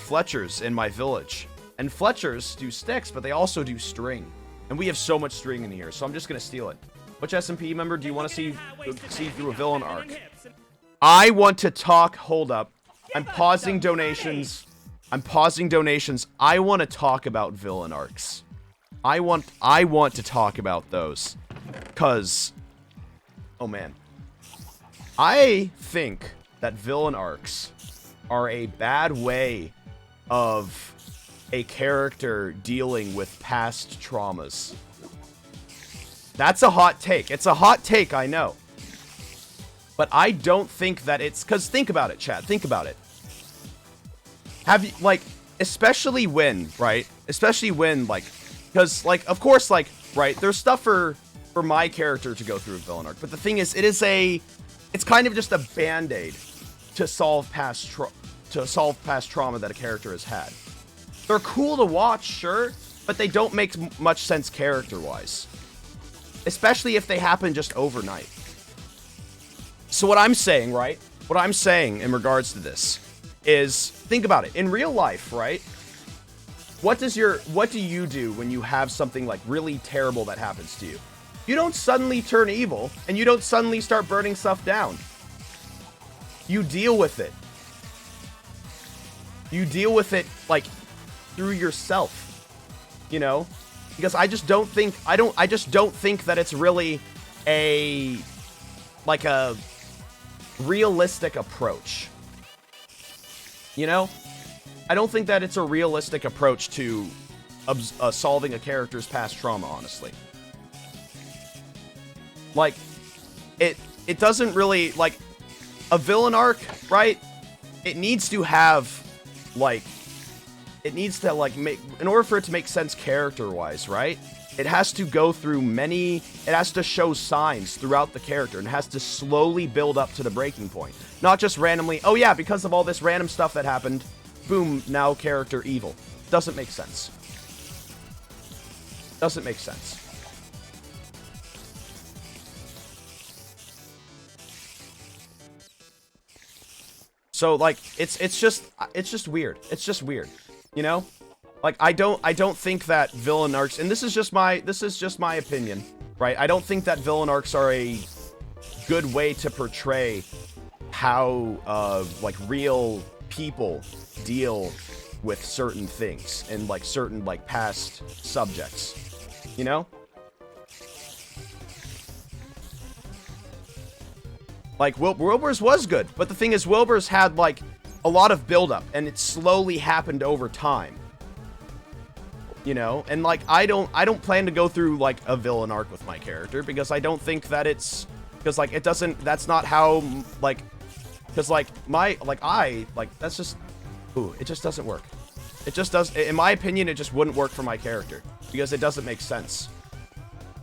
Fletchers in my village. And Fletchers do sticks, but they also do string. And we have so much string in here, so I'm just gonna steal it. Which SMP member do you want to see through a villain arc? I want to talk. Hold up. I'm pausing donations. I want to talk about villain arcs. I want to talk about those. Cause, oh man. I think that villain arcs are a bad way of a character dealing with past traumas. That's a hot take. It's a hot take, I know. But I don't think that it's... Because think about it, chat. Think about it. Have you, like... Especially when, right? Especially when, like... Because, like, of course, like, right? There's stuff for my character to go through a villain arc. But the thing is, it is a... It's kind of just a band-aid to solve past trauma that a character has had. They're cool to watch, sure, but they don't make much sense character-wise. Especially if they happen just overnight. So what I'm saying, right? What I'm saying in regards to this is, think about it. In real life, right? What do you do when you have something like really terrible that happens to you? You don't suddenly turn evil, and you don't suddenly start burning stuff down. You deal with it. You deal with it, like, through yourself. You know? Because I just don't think that it's really a realistic approach. You know? I don't think that it's a realistic approach to solving a character's past trauma, honestly. Like, it doesn't really, like, a villain arc, right? It needs to have, like, it needs to, like, make, in order for it to make sense character-wise, right? It has to go through it has to show signs throughout the character, and it has to slowly build up to the breaking point. Not just randomly, oh yeah, because of all this random stuff that happened, boom, now character evil. Doesn't make sense. Doesn't make sense. So, like, it's just weird. It's just weird. You know? Like, I don't think that villain arcs, and this is just my opinion, right? I don't think that villain arcs are a good way to portray how, like, real people deal with certain things and, like, certain, like, past subjects. You know? Like, Wilbur's was good, but the thing is, Wilbur's had, like, a lot of buildup, and it slowly happened over time. You know? And, like, I don't plan to go through, like, a villain arc with my character, because I don't think that it's... Because, like, it doesn't... That's not how, like... Because, like, that's just... Ooh, it just doesn't work. It just does... In my opinion, it just wouldn't work for my character, because it doesn't make sense.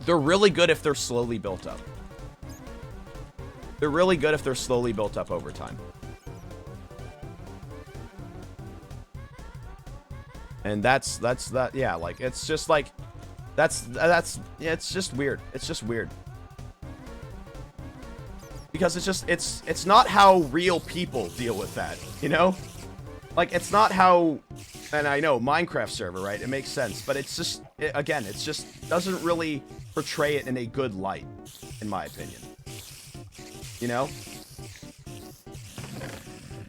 They're really good if they're slowly built up. They're really good if they're slowly built up over time. And that's that, yeah, like, it's just like, yeah, it's just weird. It's just weird. Because it's not how real people deal with that, you know? Like, it's not how, and I know, Minecraft server, right? It makes sense, but it's just, again, it's just doesn't really portray it in a good light, in my opinion. You know?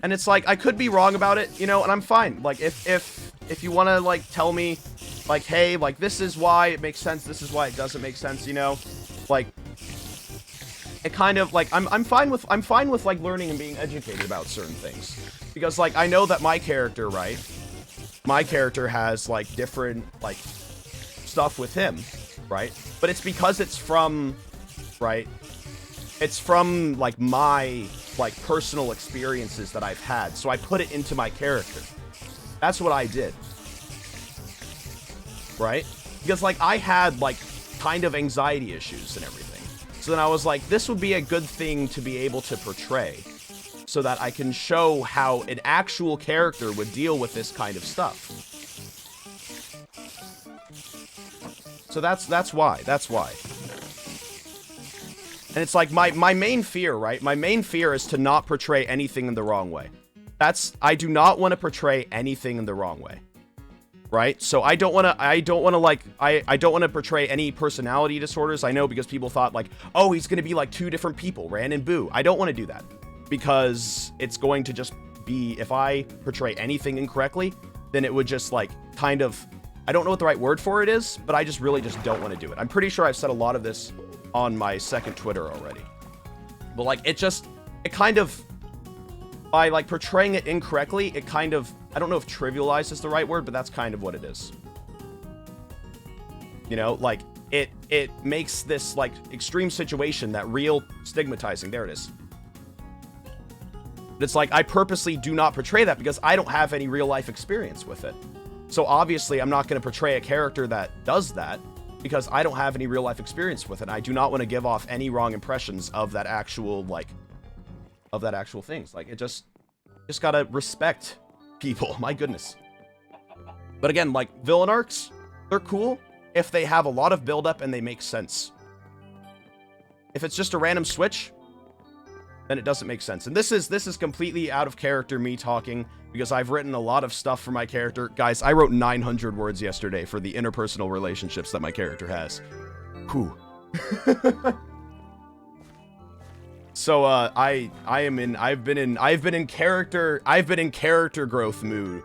And it's like, I could be wrong about it, you know, and I'm fine. Like, if you want to, like, tell me, like, hey, like, this is why it makes sense, this is why it doesn't make sense, you know? Like, it kind of, like, I'm fine with, like, learning and being educated about certain things. Because, like, I know that my character, right? My character has, like, different, like, stuff with him, right? But it's because it's from, right? It's from, like, my, like, personal experiences that I've had. So I put it into my character. That's what I did. Right? Because, like, I had, like, kind of anxiety issues and everything. So then I was like, this would be a good thing to be able to portray. So that I can show how an actual character would deal with this kind of stuff. So that's why. That's why. And it's like, my main fear, right? My main fear is to not portray anything in the wrong way. I do not want to portray anything in the wrong way. Right? So I don't want to portray any personality disorders. I know, because people thought like, oh, he's going to be like two different people, Ranboo. I don't want to do that, because it's going to just be, if I portray anything incorrectly, then it would just like kind of, I don't know what the right word for it is, but I just really just don't want to do it. I'm pretty sure I've said a lot of this on my second Twitter already. But like, it kind of, by like portraying it incorrectly, it kind of, I don't know if trivialize is the right word, but that's kind of what it is. You know, like it makes this like extreme situation, that real stigmatizing. There it is. But it's like, I purposely do not portray that because I don't have any real life experience with it. So obviously I'm not going to portray a character that does that, because I don't have any real life experience with it. I do not want to give off any wrong impressions of that actual, like, of that actual things. Like, it just gotta respect people. My goodness. But again, like, villain arcs, they're cool if they have a lot of build-up and they make sense. If it's just a random switch, then it doesn't make sense. And this is completely out of character, me talking, because I've written a lot of stuff for my character. Guys, I wrote 900 words yesterday for the interpersonal relationships that my character has. Whew. So I've been in character growth mood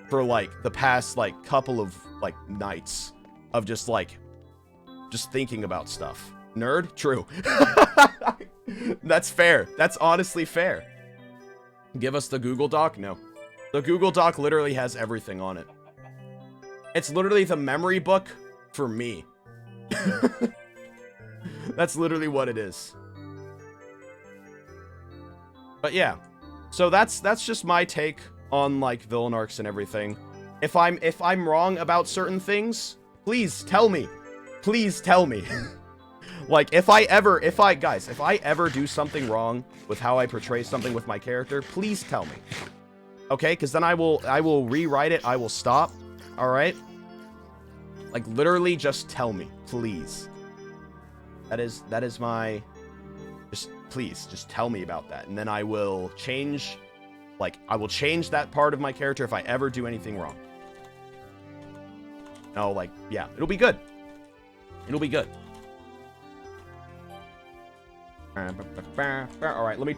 for like the past like couple of like nights of just thinking about stuff. Nerd? True. That's fair. That's honestly fair. Give us the Google Doc? No. The Google Doc literally has everything on it. It's literally the memory book for me. That's literally what it is. But yeah. So that's just my take on like villain arcs and everything. If I'm wrong about certain things, please tell me. Please tell me. Like, if I ever do something wrong with how I portray something with my character, please tell me. Okay? Because then I will rewrite it. I will stop. All right? Like, literally just tell me, please. That is my, please, just tell me about that. And then I will change, that part of my character if I ever do anything wrong. No, like, yeah, it'll be good. It'll be good. All right, let me